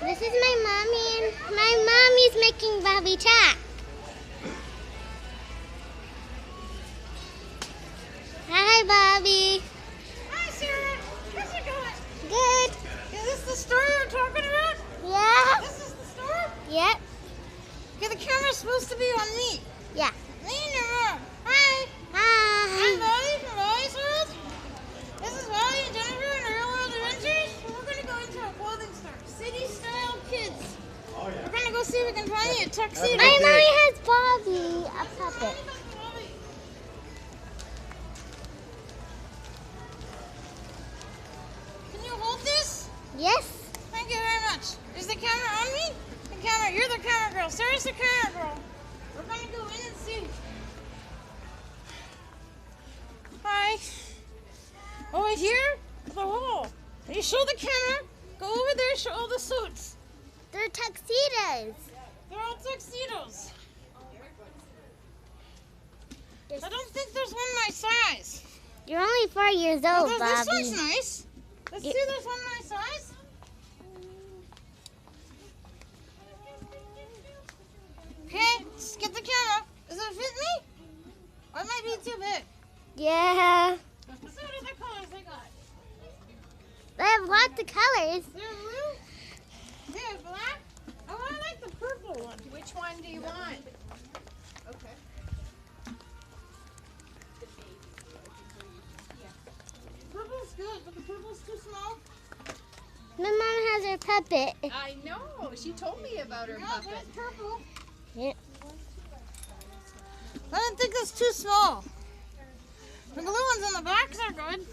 This is my mommy, and my mommy's making Bobby chat. Hi, Bobby. Hi, Sarah. How's it going? Good. Is this the store you're talking about? Yeah. This is the store? Yep. Okay, the camera's supposed to be on me. Yeah. Me and your mom. Hi. I'm Hi. Bobby from Bobby's World. This is Bobby and Jennifer in Real World Adventures. We're going to go into a clothing store. City Style Kids. Oh, yeah. We're going to go see if we can find you a tuxedo. My mommy has Bobby, a puppet. Can you hold this? Yes. Thank you very much. Is the camera on me? The camera, you're the camera girl. Sarah's the camera girl. We're going to go in and see. Hi. Over here, the wall. You show the camera. Go over there, show all the suits. They're tuxedos. They're all tuxedos. I don't think there's one my size. You're only 4 years Oh, old, this Bobby. one's nice. Let's see, there's one my size. Okay, let's get the camera. Does it fit me? Or it might be too big. Yeah. Let's see what other colors they got. They have lots of colors. They're blue. They have black. Oh, I like the purple one. Which one do you want? Okay. Purple's good, but the purple's too small. My mom has her puppet. I know. She told me about her No, puppet. there's purple. Yeah. I don't think that's too small. The blue ones on the backs are good.